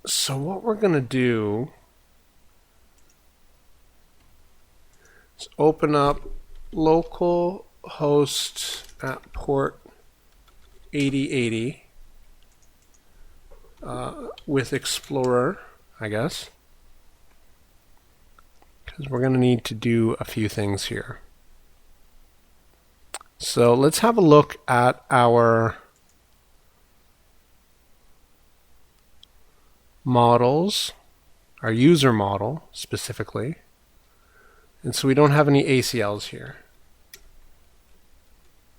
So what we're going to do is open up local host at port 8080 with Explorer, I guess, because we're going to need to do a few things here. So let's have a look at our models, our user model specifically. And so we don't have any ACLs here.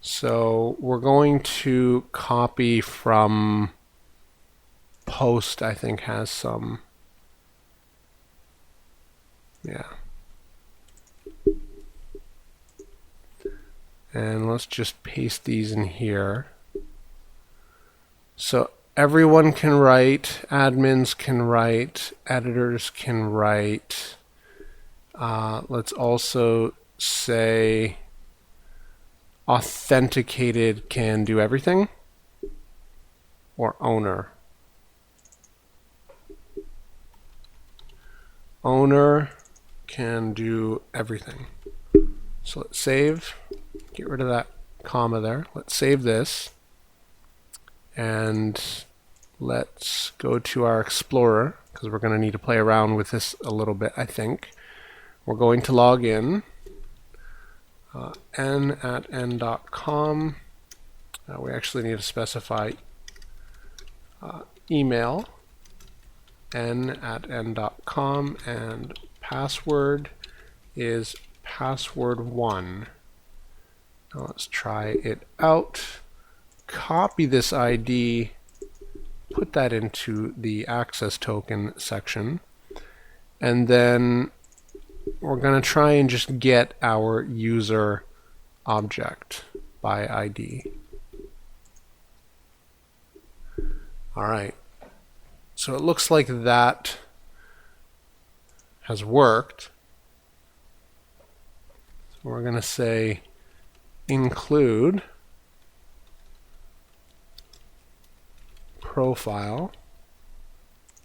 So we're going to copy from post, I think has some. Yeah. And let's just paste these in here. So everyone can write, admins can write, editors can write. Let's also say authenticated can do everything, or owner. Owner can do everything. So let's save, get rid of that comma there. Let's save this, and let's go to our Explorer, because we're going to need to play around with this a little bit, I think. We're going to log in, n@n.com. We actually need to specify email, n@n.com, and password is password1. Now let's try it out. Copy this ID, put that into the access token section, and then we're going to try and just get our user object by ID. All right. So it looks like that has worked. So we're going to say include profile.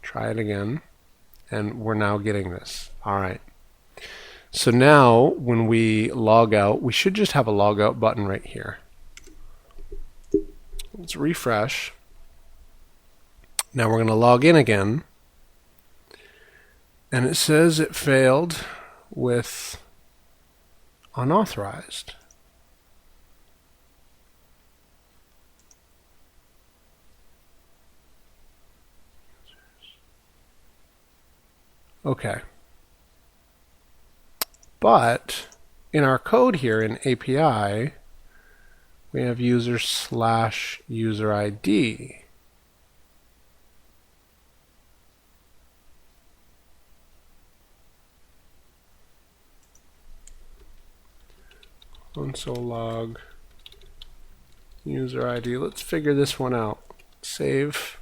Try it again. And we're now getting this. All right. So now when we log out, we should just have a log out button right here. Let's refresh. Now we're going to log in again, and it says it failed with unauthorized. Okay. But in our code here in API, we have user/user ID. Console log user ID. Let's figure this one out. Save.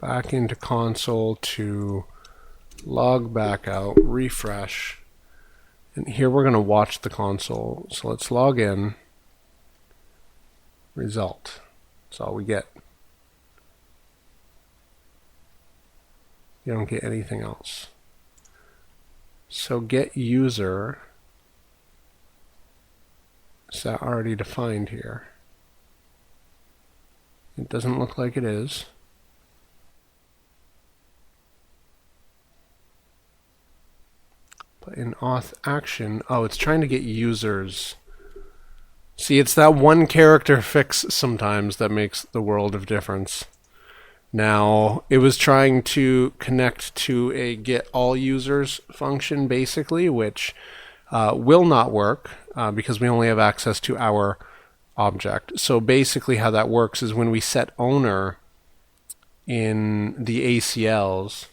Back into console to log back out, refresh. And here we're going to watch the console. So let's log in. Result. That's all we get. You don't get anything else. So get user. Is that already defined here? It doesn't look like it is. But in auth action, oh, it's trying to get users. See, it's that one character fix sometimes that makes the world of difference. Now, it was trying to connect to a get all users function, basically, which will not work because we only have access to our object. So basically how that works is when we set owner in the ACLs,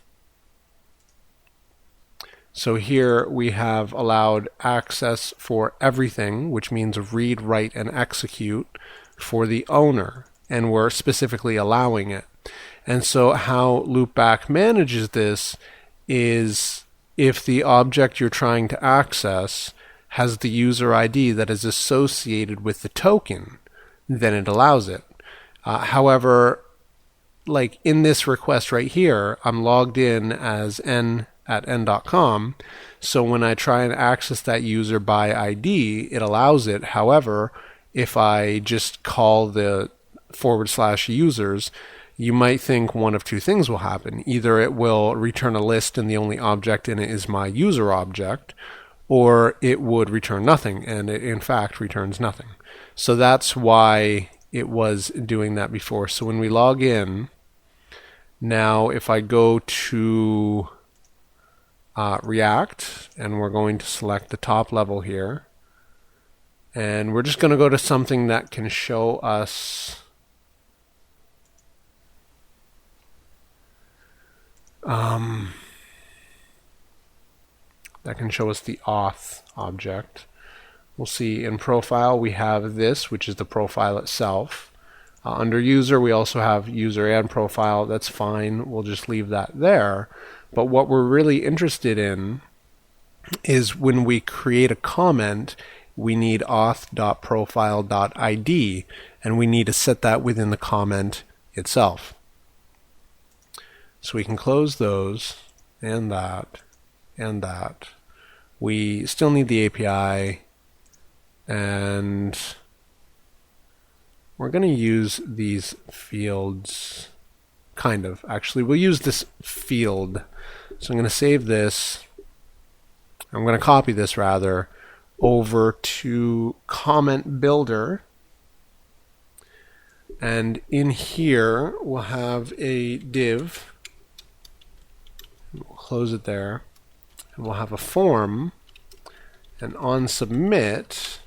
so here we have allowed access for everything, which means read, write, and execute for the owner, and we're specifically allowing it. And so how Loopback manages this is if the object you're trying to access has the user ID that is associated with the token, then it allows it. However, like in this request right here, I'm logged in as n@n.com. So when I try and access that user by ID, it allows it. However, if I just call the /users, you might think one of two things will happen. Either it will return a list and the only object in it is my user object, or it would return nothing, and it in fact returns nothing. So that's why it was doing that before. So when we log in, now if I go to React, and we're going to select the top level here, and we're just going to go to something that can show us the auth object. We'll see in profile we have this, which is the profile itself. Under user, we also have user and profile. That's fine. We'll just leave that there. But what we're really interested in is when we create a comment, we need auth.profile.id, and we need to set that within the comment itself. So we can close those, and that, and that. We still need the API, and we're going to use these fields, kind of. Actually, we'll use this field. So I'm going to save this. I'm going to copy this, rather, over to Comment Builder. And in here, we'll have a div. We'll close it there. And we'll have a form. And on submit,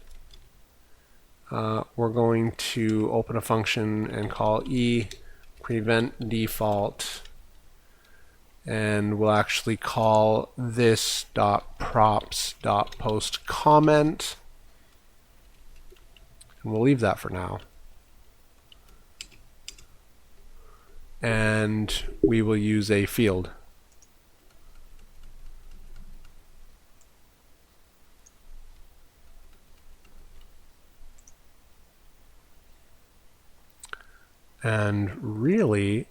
we're going to open a function and call prevent default, and we'll actually call this .props.post comment, and we'll leave that for now. And we will use a field. And really,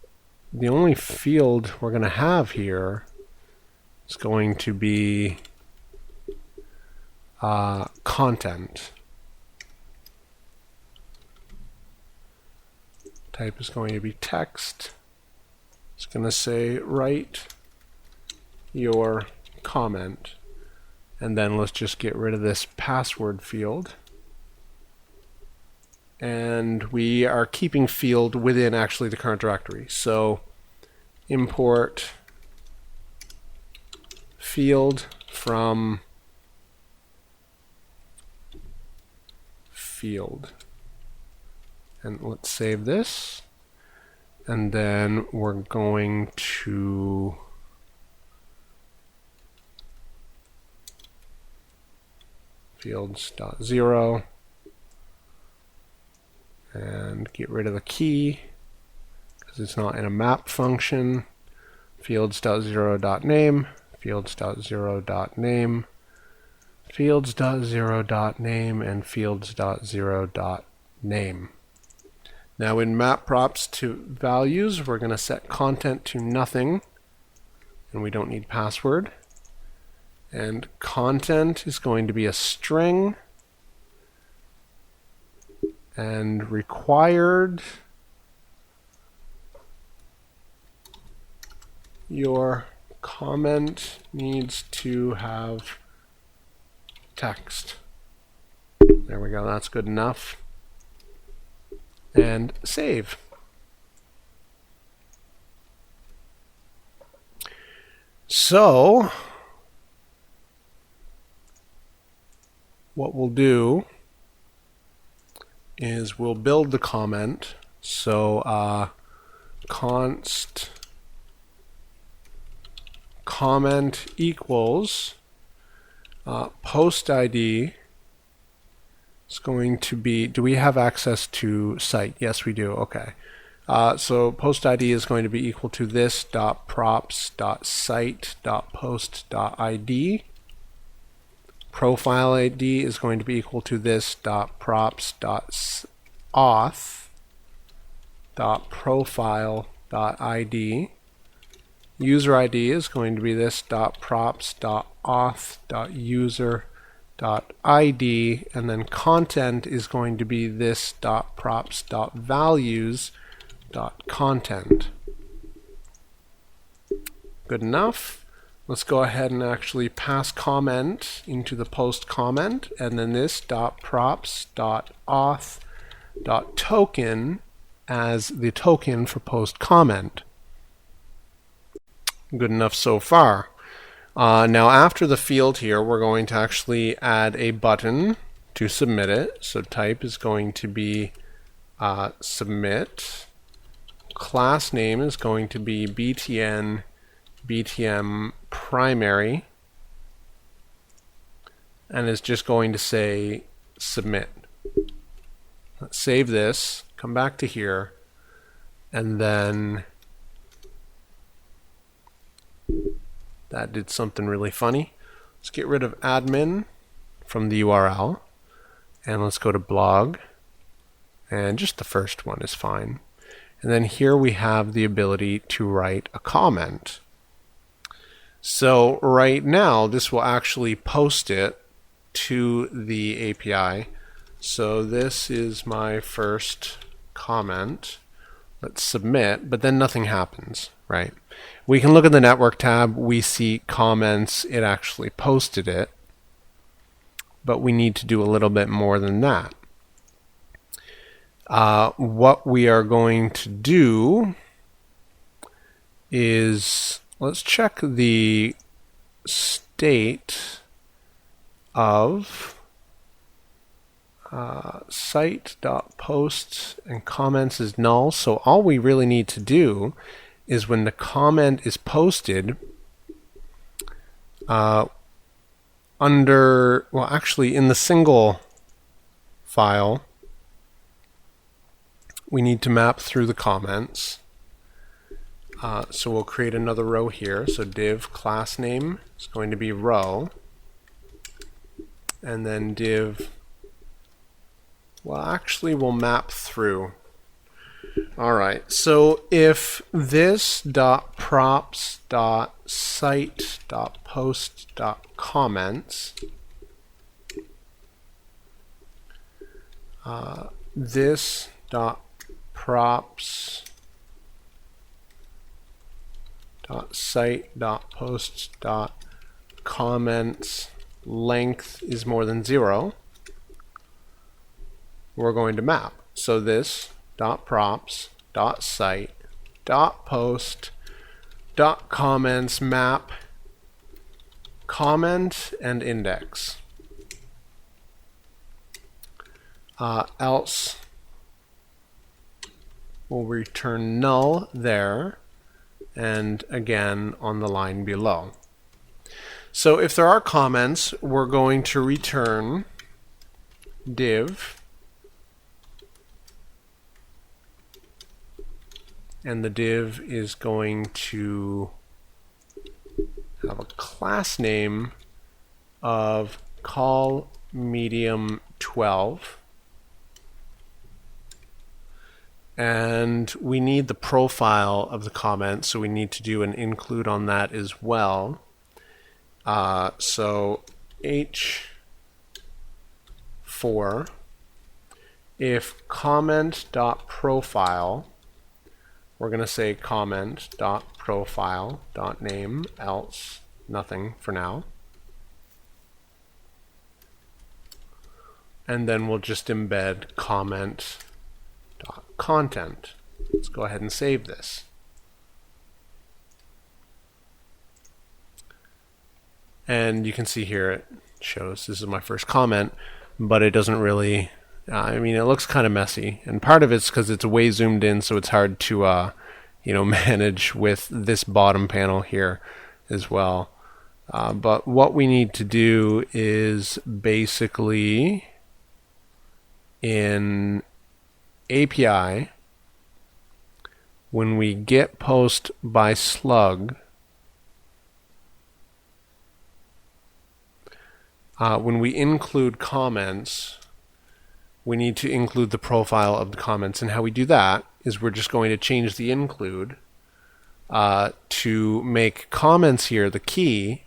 the only field we're going to have here is going to be content. Type is going to be text. It's going to say write your comment. And then let's just get rid of this password field. And we are keeping field within actually the current directory. So import field from field. And let's save this. And then we're going to fields.0 and get rid of the key because it's not in a map function. Fields.0.name, fields.0.name, fields.0.name, and fields.0.name. Now in map props to values, we're going to set content to nothing, and we don't need password. And content is going to be a string, and required your comment needs to have text. There we go, that's good enough. And save. So what we'll do is we'll build the comment. So const comment equals post ID is going to be, do we have access to site? Yes, we do. Okay. So post ID is going to be equal to this .props.site.post.id. Profile ID is going to be equal to this .props.auth.profile .id. User ID is going to be this .props.auth.user.id, and then content is going to be this .props.values.content. Good enough. Let's go ahead and actually pass comment into the post comment, and then this .props.auth.token as the token for post comment. Good enough so far. Now after the field here, we're going to actually add a button to submit it. So type is going to be submit. Class name is going to be btn btm primary, and is just going to say submit. Let's save this, come back to here, and then that did something really funny. Let's get rid of admin from the URL, and let's go to blog, and just the first one is fine. And then here we have the ability to write a comment. So right now this will actually post it to the API. So this is my first comment. Let's submit, but then nothing happens, right? We can look at the network tab, we see comments, it actually posted it, but we need to do a little bit more than that. What we are going to do is, let's check the state of site.post and comments is null. So all we really need to do is when the comment is posted actually in the single file, we need to map through the comments. So we'll create another row here. So div class name is going to be row, and then div, we'll map through. Alright, so if this .props.site.post.comments, this .props.site.post.comments length is more than 0, we're going to map. So this .props.site.post.comments map comment and index. Else will return null there, and again on the line below. So if there are comments, we're going to return div, and the div is going to have a class name of call medium 12, and we need the profile of the comment, so we need to do an include on that as well. So h4 if comment.profile, we're going to say comment.profile.name, else nothing for now. And then we'll just embed comment.content. Let's go ahead and save this. And you can see here it shows this is my first comment, but it doesn't really, I mean, it looks kind of messy. And part of it's because it's way zoomed in, so it's hard to manage with this bottom panel here as well. But what we need to do is basically in API, when we get post by slug, when we include comments, we need to include the profile of the comments. And how we do that is we're just going to change the include to make comments here the key,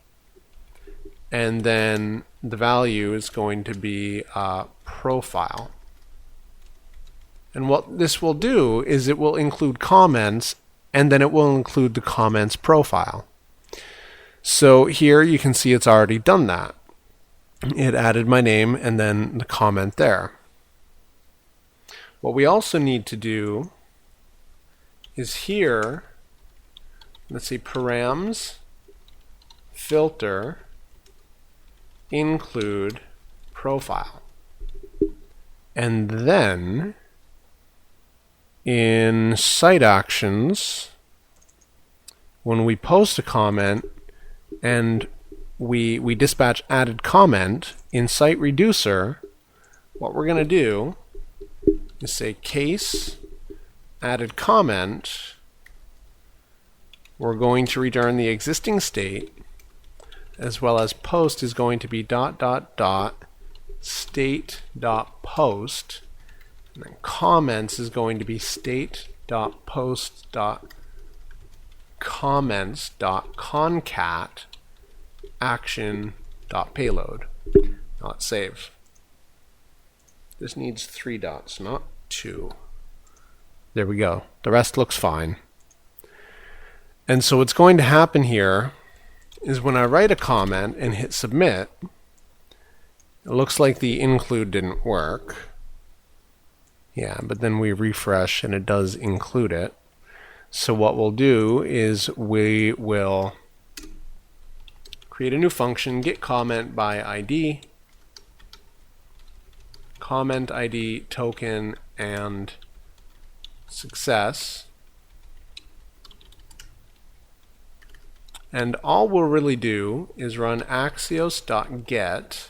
and then the value is going to be profile. And what this will do is it will include comments, and then it will include the comments profile. So here you can see it's already done that. It added my name and then the comment there. What we also need to do is here, let's see, params filter include profile. And then in site actions, when we post a comment and we dispatch added comment in site reducer, what we're going to do is say case added comment. We're going to return the existing state, as well as post is going to be ... state.post, and then comments is going to be state.post.comments.concat action.payload. Now let's save. This needs 3 dots, not 2. There we go. The rest looks fine. And so what's going to happen here is when I write a comment and hit submit, it looks like the include didn't work. Yeah, but then we refresh and it does include it. So what we'll do is we will create a new function, get comment by ID, comment ID token and success. And all we'll really do is run axios.get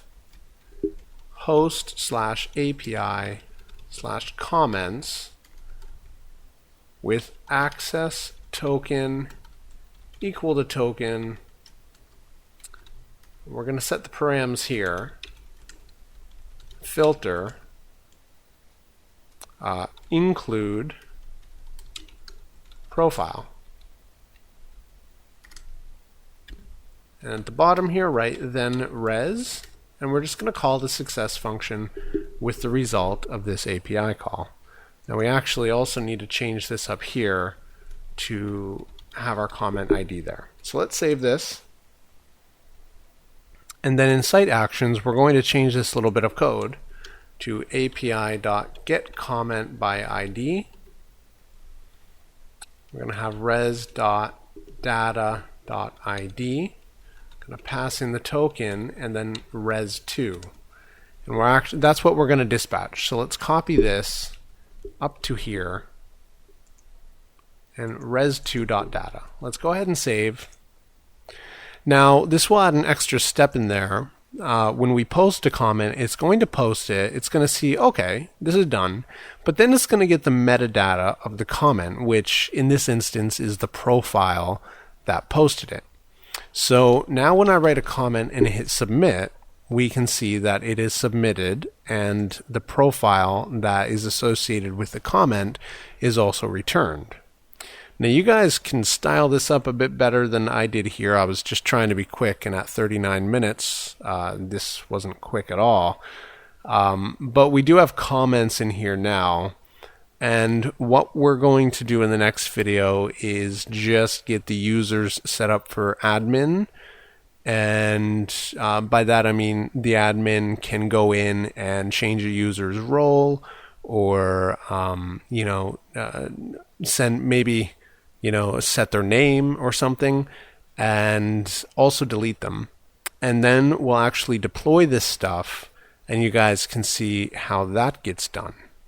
host/API/comments with access token equal to token. We're going to set the params here. Filter include profile. And at the bottom here, right, then res, and we're just going to call the success function with the result of this API call. Now we actually also need to change this up here to have our comment ID there. So let's save this. And then in site actions, we're going to change this little bit of code to api.getCommentById. We're going to have res.data.id. Going to pass in the token and then res2. And that's what we're going to dispatch. So let's copy this up to here and res2.data. Let's go ahead and save. Now this will add an extra step in there. When we post a comment, it's going to post it. It's going to see, okay, this is done. But then it's going to get the metadata of the comment, which in this instance is the profile that posted it. So now when I write a comment and hit submit, we can see that it is submitted and the profile that is associated with the comment is also returned. Now you guys can style this up a bit better than I did here. I was just trying to be quick, and at 39 minutes, this wasn't quick at all. But we do have comments in here now. And what we're going to do in the next video is just get the users set up for admin. And by that I mean the admin can go in and change a user's role, or send maybe set their name or something, and also delete them. And then we'll actually deploy this stuff, and you guys can see how that gets done.